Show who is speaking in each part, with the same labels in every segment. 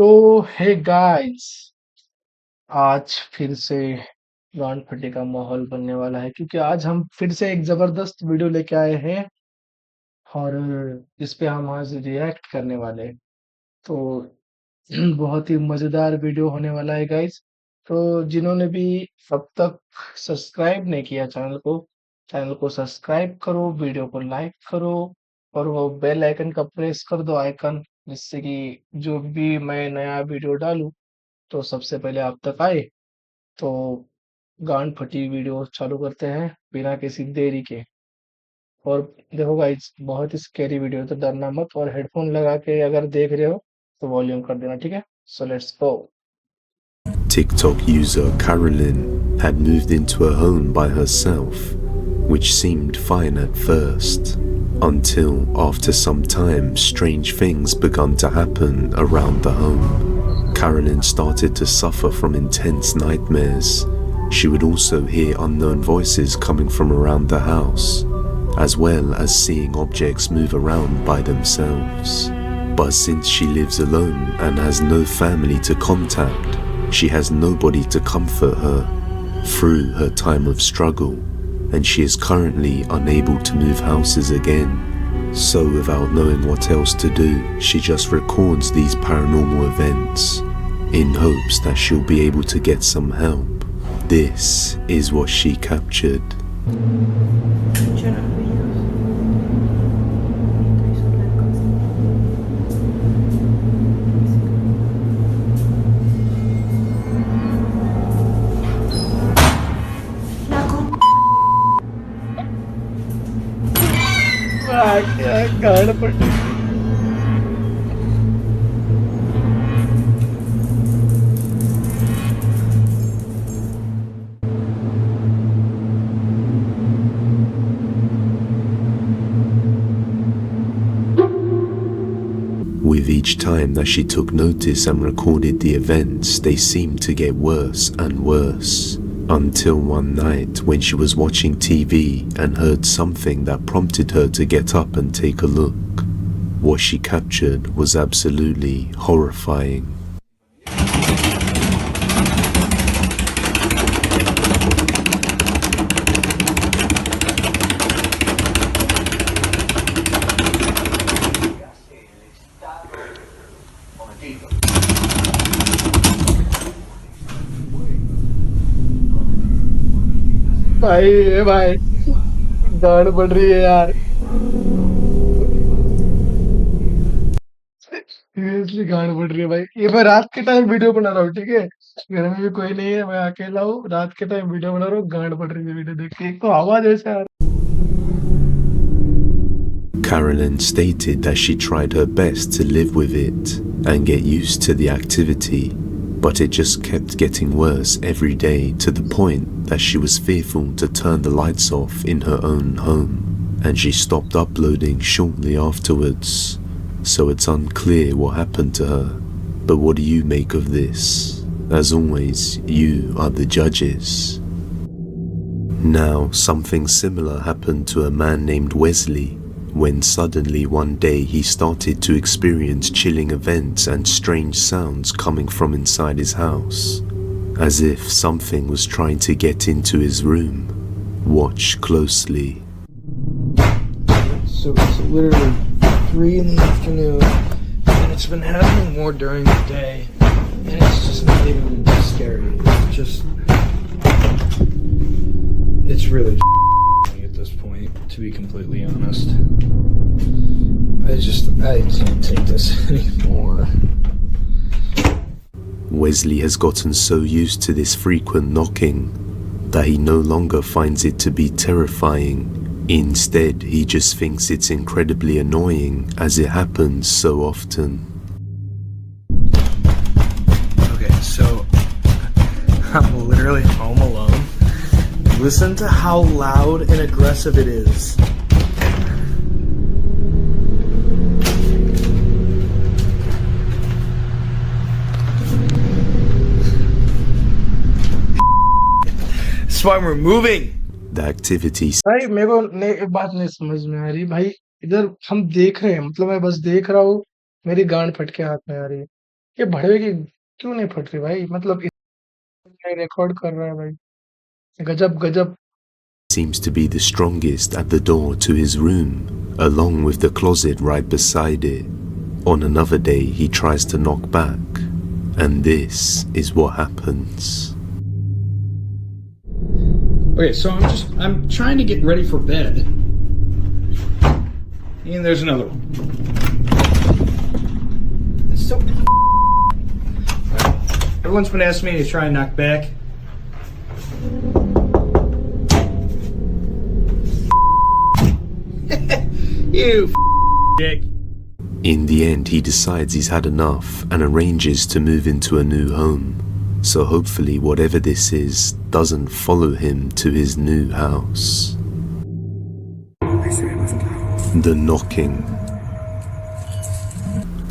Speaker 1: तो hey guys, आज फिर से गांड फटे का माहौल बनने वाला है क्योंकि आज हम फिर से एक जबरदस्त वीडियो लेके आए हैं हॉरर इस पे हम आज रिएक्ट करने वाले हैं। तो बहुत ही मजेदार वीडियो होने वाला है गाइस। तो जिन्होंने भी अब तक सब्सक्राइब नहीं किया चैनल को सब्सक्राइब करो, वीडियो को लाइक करो और वो बेल आइकन का प्रेस कर दो आइकन, जिससे कि जो भी मैं नया वीडियो डालूं तो सबसे पहले आप तक आए। तो गांड फटी वीडियो चालू करते हैं बिना किसी देरी के। और देखो गाइस, बहुत ही स्कैरी वीडियो है तो डरना मत, और हेडफोन लगा के अगर देख रहे हो तो वॉल्यूम कर देना, ठीक है? So let's go.
Speaker 2: TikTok user Carolyn had moved into a home by herself, which seemed fine at first, until after some time strange things began to happen around the home. Carolyn started to suffer from intense nightmares. She would also hear unknown voices coming from around the house, as well as seeing objects move around by themselves. But since she lives alone and has no family to contact, she has nobody to comfort her through her time of struggle, and she is currently unable to move houses again. So without knowing what else to do, she just records these paranormal events in hopes that she'll be able to get some help. This is what she captured.
Speaker 1: गांड फटी।
Speaker 2: With each time that she took notice and recorded the events, they seemed to get worse and worse. Until one night when she was watching TV and heard something that prompted her to get up and take a look. What she captured was absolutely horrifying.
Speaker 1: भाई गांड पड़ रही है यार। Seriously गांड पड़ रही है भाई। ये मैं रात के टाइम वीडियो बना रहा हूँ, ठीक है? घर में भी कोई नहीं है, मैं अकेला हूँ, रात के टाइम वीडियो बना रहा हूँ, गांड पड़ रही है वीडियो देख के। एक तो आवाज ऐसे आ रही
Speaker 2: Carolyn stated that she tried her best to live with it and get used to the activity, but it just kept getting worse every day to the point that she was fearful to turn the lights off in her own home, and she stopped uploading shortly afterwards. So it's unclear what happened to her. But what do you make of this? As always, you are the judges. Now, something similar happened to a man named Wesley, when suddenly one day he started to experience chilling events and strange sounds coming from inside his house, as if something was trying to get into his room. Watch closely.
Speaker 1: So it's literally 3 in the afternoon, and it's been happening more during the day, and it's just not even scary. It's really at this point, to be completely honest. I can't take this anymore.
Speaker 2: Wesley has gotten so used to this frequent knocking that he no longer finds it to be terrifying. Instead, he just thinks it's incredibly annoying as it happens so often.
Speaker 1: Okay, so I'm literally home alone. Listen to how loud and aggressive it is. That's why we're moving.
Speaker 2: The activity
Speaker 1: भाई मेरे को एक बात नहीं समझ में आ रही भाई। इधर हम देख रहे हैं, मतलब मैं बस देख रहा हूँ, मेरी गांड फट के हाथ में आ रही है। ये भड़वे की क्यों नहीं फट रही भाई? मतलब इतना रिकॉर्ड कर रहा है भाई। गजब गजब।
Speaker 2: Seems to be the strongest at the door to his room, along with the closet right beside it. On another day, he tries to knock back, and this is what happens.
Speaker 3: Okay, so I'm trying to get ready for bed. And there's another one. It's so everyone's been asking me to try and knock back. You dick.
Speaker 2: In the end, he decides he's had enough and arranges to move into a new home. So hopefully whatever this is doesn't follow him to his new house. The knocking.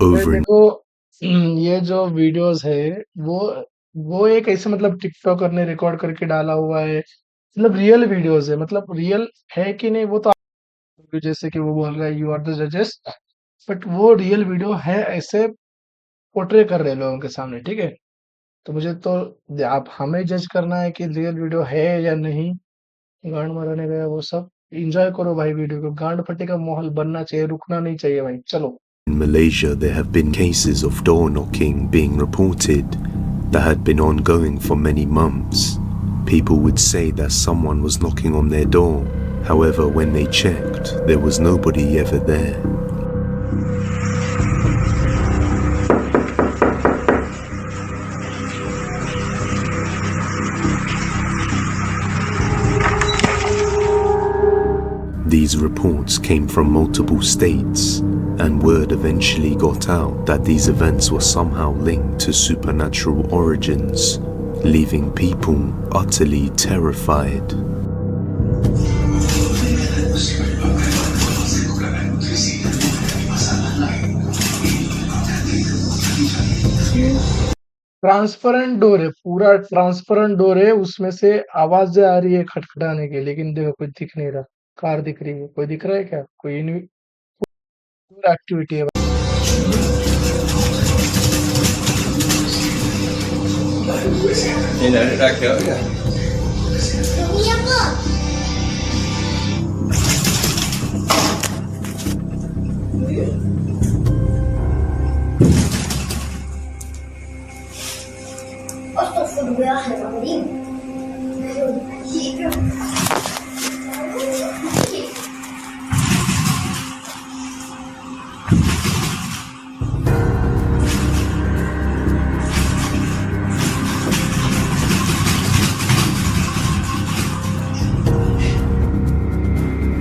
Speaker 1: भाई
Speaker 2: Over and
Speaker 1: देखो, ये जो videos है वो वो एक ऐसे मतलब टिकटॉकर ने रिकॉर्ड करके डाला हुआ है। मतलब रियल वीडियोस है, मतलब रियल है कि नहीं वो तो जैसे कि वो बोल रहा है यू आर द जजेस, बट वो रियल वीडियो है, ऐसे पोर्ट्रे कर रहे हैं लोगों के सामने, ठीक है? तो मुझे तो आप हमें जज करना है कि रियल वीडियो है या नहीं। गांड मराने गया वो सब। एंजॉय करो भाई वीडियो को। गांड फटे का माहौल बनना चाहिए, रुकना नहीं चाहिए भाई। चलो।
Speaker 2: in Malaysia, there have been cases of door knocking being reported that had been ongoing for many months. People would say that someone was knocking on their door. However, when they checked, there was nobody ever there. These reports came from multiple states, and word eventually got out that these events were somehow linked to supernatural origins, leaving people utterly terrified.
Speaker 1: Transparent door है, पूरा transparent door है, उसमें से आवाजें आ रही है खटखटाने की, लेकिन देखो कोई दिख नहीं रहा। कार दिख रही है, कोई दिख रहा है क्या? कोई एक्टिविटी है।
Speaker 3: You know, did I go? Yeah.
Speaker 4: أشطف بالآخر العظيم.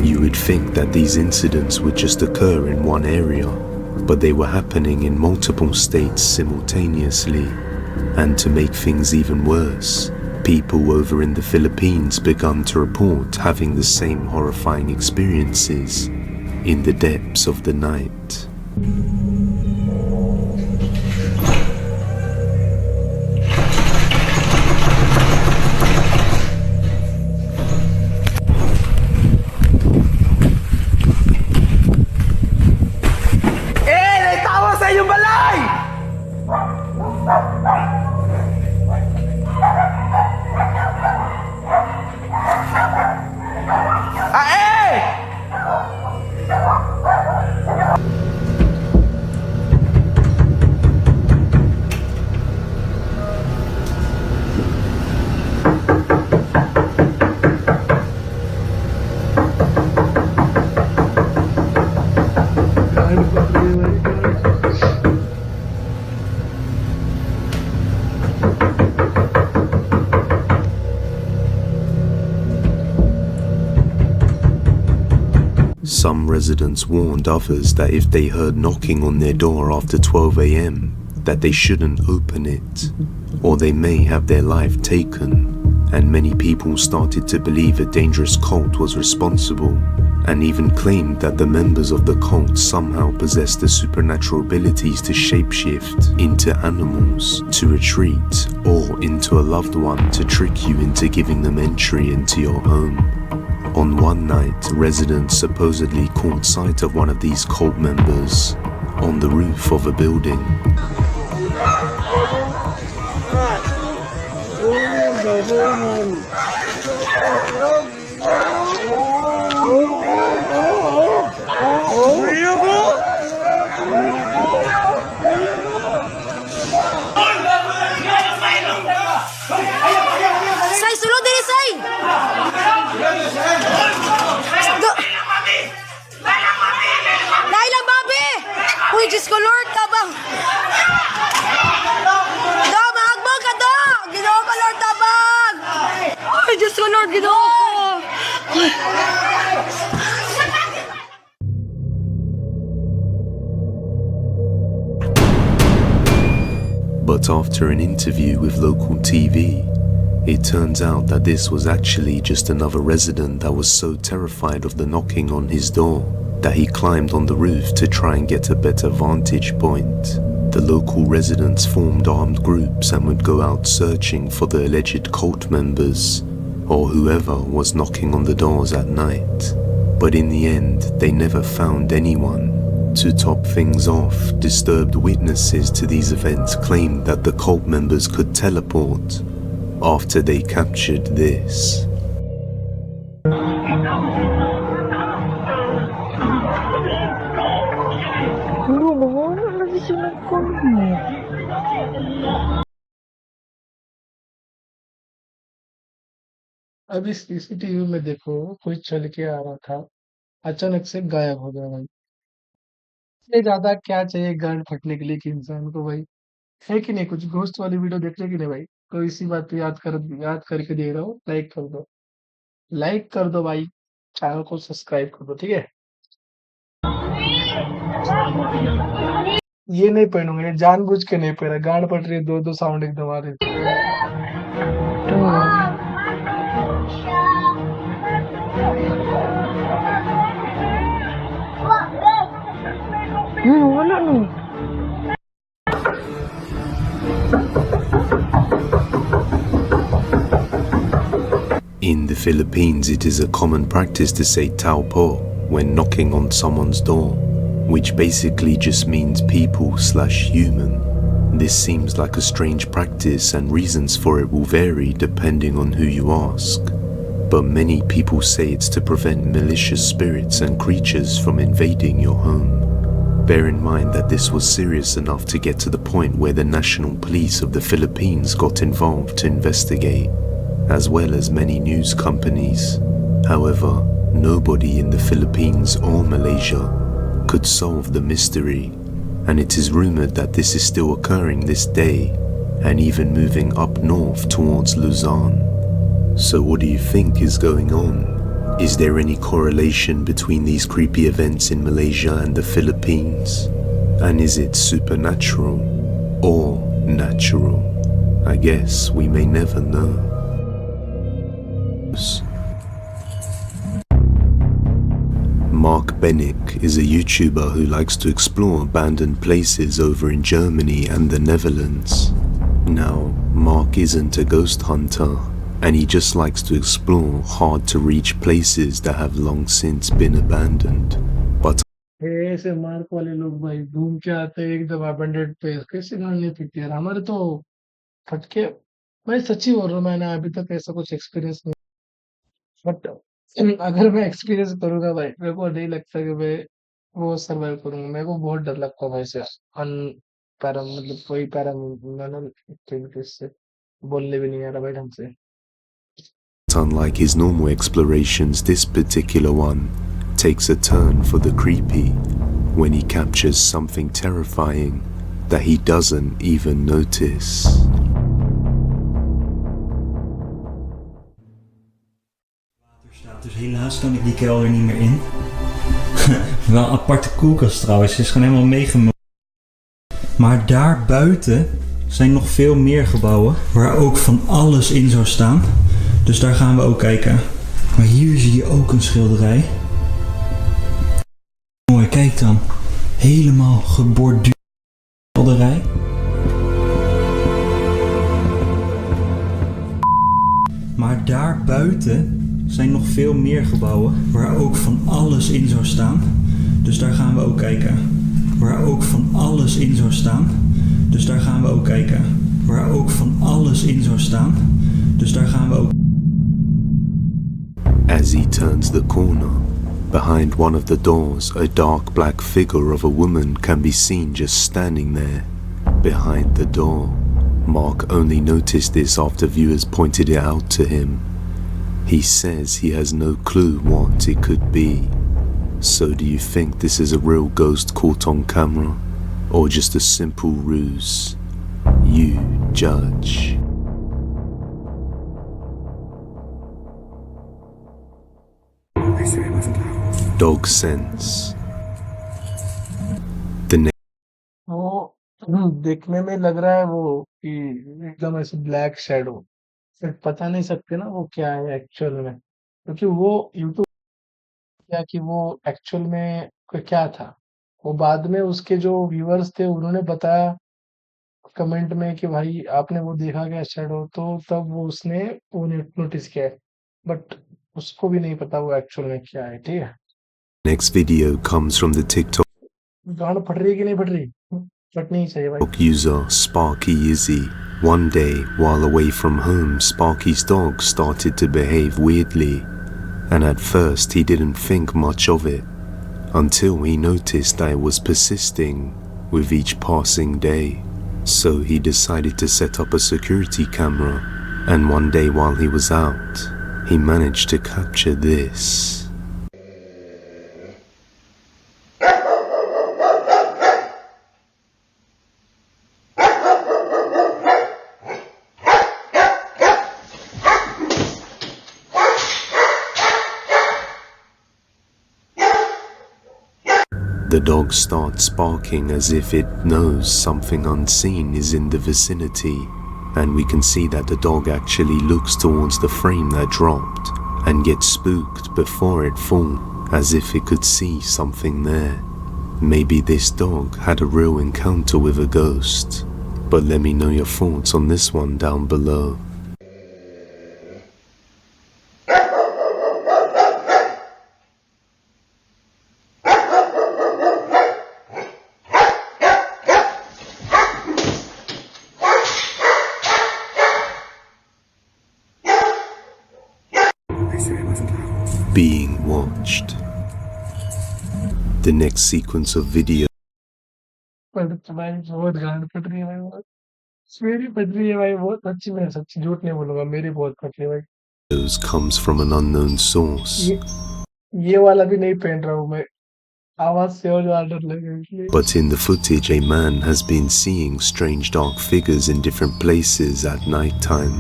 Speaker 2: You would think that these incidents would just occur in one area, but they were happening in multiple states simultaneously. And to make things even worse, people over in the Philippines began to report having the same horrifying experiences in the depths of the night. Some residents warned others that if they heard knocking on their door after 12 a.m., that they shouldn't open it, or they may have their life taken. And many people started to believe a dangerous cult was responsible, and even claimed that the members of the cult somehow possessed the supernatural abilities to shapeshift into animals, to retreat, or into a loved one to trick you into giving them entry into your home. On one night, residents supposedly caught sight of one of these cult members on the roof of a building.
Speaker 5: Say, sulod din say! Dahil lang, Bobby! Uy, Diyos ko, Lord, tabang! Do, mahagbog ka, do! Ginoo ko, Lord, tabang! Uy, Diyos ko, Lord, ginoo ko!
Speaker 2: But after an interview with local TV, it turns out that this was actually just another resident that was so terrified of the knocking on his door that he climbed on the roof to try and get a better vantage point. The local residents formed armed groups and would go out searching for the alleged cult members or whoever was knocking on the doors at night. But in the end, they never found anyone. To top things off, disturbed witnesses to these events claimed that the cult members could teleport after they captured this.
Speaker 1: अभी CCTV में देखो, कोई चल के आ रहा था, अचानक से गायब हो गया भाई। इससे ज्यादा क्या चाहिए गांड फटने के लिए कि इंसान को भाई, है कि नहीं? कुछ घोस्ट वाली वीडियो देख रहे कि नहीं भाई? तो इसी बात पे याद करके दे रहा हूँ, लाइक कर दो। लाइक कर दो भाई, चैनल को सब्सक्राइब कर दो, ठीक है? ये नहीं पहनूंगा, ये जानबूझ के नहीं पहना, गांड फट रही है, दो साउंड एकदम आ रहे।
Speaker 5: Wala no.
Speaker 2: In the Philippines, it is a common practice to say tao po when knocking on someone's door, which basically just means people/human. This seems like a strange practice and reasons for it will vary depending on who you ask. But many people say it's to prevent malicious spirits and creatures from invading your home. Bear in mind that this was serious enough to get to the point where the National Police of the Philippines got involved to investigate, as well as many news companies. However, nobody in the Philippines or Malaysia could solve the mystery, and it is rumored that this is still occurring this day and even moving up north towards Luzon. So what do you think is going on? Is there any correlation between these creepy events in Malaysia and the Philippines? And is it supernatural or natural? I guess we may never know. Mark Bennick is a YouTuber who likes to explore abandoned places over in Germany and the Netherlands. Now, Mark isn't a ghost hunter, and he just likes to explore hard-to-reach places that have long since been abandoned. But
Speaker 1: ऐसे mark वाले लोग भाई घूम के आते हैं एकदम abundant place, कैसे गांड नहीं पीते यार? हमारे तो फटके, मैं सच्ची बोल रहा हूँ, मैंने अभी तक ऐसा कुछ एक्सपीरियंस नहीं, बट अगर मैं एक्सपीरियंस करूंगा भाई, मेरे को नहीं लगता कि मैं वो सर्वाइव करूंगा। मेरे को बहुत डर लगता है भाई से, अन पैरा मतलब कोई पैरानॉर्मल एक्टिविटीज से। बोलने भी नहीं आ रहा भाई ढंग से।
Speaker 2: unlike his normal explorations, this particular one takes a turn for the creepy when he captures something terrifying that he doesn't even notice.
Speaker 6: Dus helaas kan ik die kelder niet meer in. Wel een aparte koelkast trouwens, het is gewoon helemaal meegemogen. Maar daar buiten zijn nog veel meer gebouwen waar ook van alles in zou staan. Dus daar gaan we ook kijken. Maar hier zie je ook een schilderij. Mooi, kijk dan. Helemaal geborduurde schilderij. Maar daar buiten zijn nog veel meer gebouwen waar ook van alles in zou staan. Dus daar gaan we ook kijken. Waar ook van alles in zou staan. Dus Dus daar gaan we ook kijken. Waar ook van alles in zou staan. Dus daar gaan we ook...
Speaker 2: As he turns the corner, behind one of the doors, a dark black figure of a woman can be seen just standing there, behind the door. Mark only noticed this after viewers pointed it out to him. He says he has no clue what it could be. So do you think this is a real ghost caught on camera, or just a simple ruse? You judge. Dog sense. The
Speaker 1: वो देखने में लग रहा है वो कि एकदम ऐसे ब्लैक शैडो, फिर बता नहीं सकते ना वो क्या है एक्चुअल में, क्योंकि वो यूट्यूब क्या कि वो एक्चुअल में क्या था। वो बाद में उसके जो व्यूअर्स थे उन्होंने बताया कमेंट में कि भाई आपने वो देखा क्या शैडो, तो तब वो उसने वो नोटिस किया है, बट उसको भी नहीं पता वो एक्चुअल में क्या है। ठीक है,
Speaker 2: next video comes from the TikTok
Speaker 1: गांड फट रही है कि नहीं फट रही? फटनी ही चाहिए भाई।
Speaker 2: user Sparky Izzy. One day, while away from home, Sparky's dog started to behave weirdly, and at first he didn't think much of it, until he noticed that it was persisting with each passing day. So he decided to set up a security camera, and one day while he was out, he managed to capture this. The dog starts barking as if it knows something unseen is in the vicinity, and we can see that the dog actually looks towards the frame that dropped and gets spooked before it falls, as if it could see something there. Maybe this dog had a real encounter with a ghost, but let me know your thoughts on this one down below. Being watched. The next sequence of video
Speaker 1: पर भाई बहुत गांड फट रही है भाई, बहुत मेरी फट रही है भाई, बहुत अच्छी, मैं सच्ची झूठ नहीं बोलूंगा, मेरी बहुत फट रही है भाई।
Speaker 2: comes from an unknown source,
Speaker 1: ये वाला भी नहीं पहन रहा हूँ मैं, आवाज से और ज्यादा डर लगेगा इसलिए।
Speaker 2: but in the footage a man has been seeing strange dark figures in different places at night time.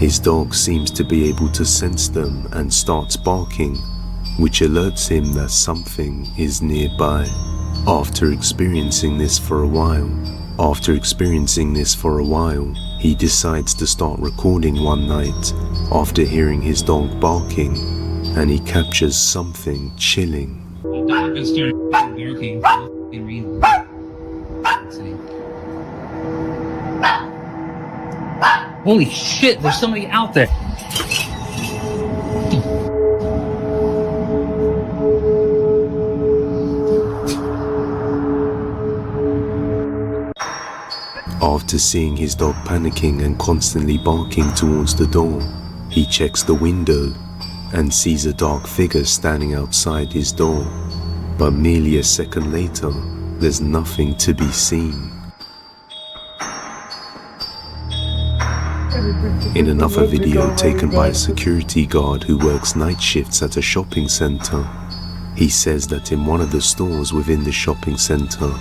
Speaker 2: His dog seems to be able to sense them and starts barking, which alerts him that something is nearby. After experiencing this for a while, he decides to start recording one night after hearing his dog barking, and he captures something chilling.
Speaker 7: I've been started barking for no reason. Let's see. Holy shit, there's somebody out there.
Speaker 2: After seeing his dog panicking and constantly barking towards the door, he checks the window and sees a dark figure standing outside his door. But merely a second later, there's nothing to be seen. In another video taken by a security guard who works night shifts at a shopping center, he says that in one of the stores within the shopping center,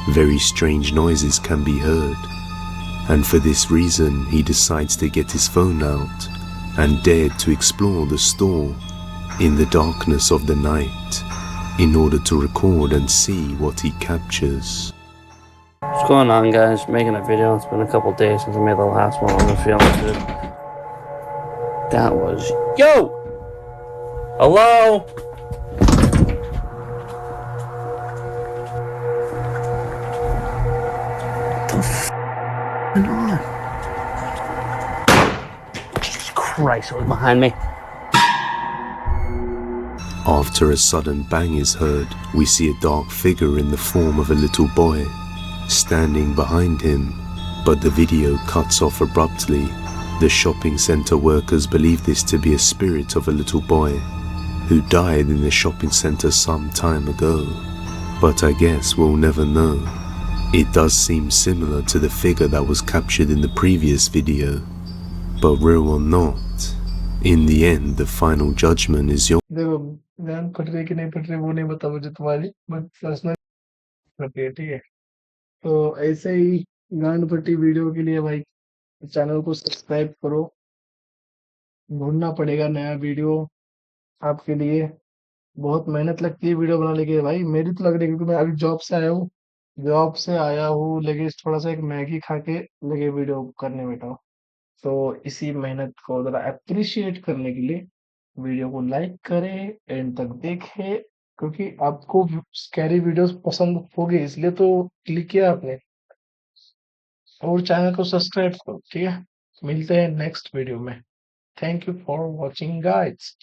Speaker 2: very strange noises can be heard, and for this reason he decides to get his phone out and dared to explore the store in the darkness of the night in order to record and see what he captures.
Speaker 8: What's going on, guys? Making a video. It's been a couple days since I made the last one. I'm feeling good. That was... Yo! Hello? What the on? Jesus Christ, it was behind me.
Speaker 2: After a sudden bang is heard, we see a dark figure in the form of a little boy standing behind him but the video cuts off abruptly. The shopping center workers believe this to be a spirit of a little boy who died in the shopping center some time ago. But I guess we'll never know. It does seem similar to the figure that was captured in the previous video, but real or not, in the end the final judgment is yours.
Speaker 1: देखो गांड फट रही कि नहीं फट रही वो नहीं पता मुझे तुम्हारी, बट पर्सनल फटी है, ठीक है। तो ऐसे ही गांड फटी वीडियो के लिए भाई चैनल को सब्सक्राइब करो। ढूंढना पड़ेगा नया वीडियो आपके लिए। बहुत मेहनत लगती है वीडियो बनाने के लिए भाई, मेरी तो लग रही है क्योंकि मैं अभी जॉब से आया हूँ, लेकिन थोड़ा सा एक मैगी खा के लगे वीडियो करने बैठा हूँ। तो इसी मेहनत को ज़रा एप्रिशिएट करने के लिए वीडियो को लाइक करें, एंड तक देखें, क्योंकि आपको स्कैरी वीडियोस पसंद होगी इसलिए तो क्लिक किया आपने। और चैनल को सब्सक्राइब करो, ठीक है। मिलते हैं नेक्स्ट वीडियो में। Thank you for watching guys.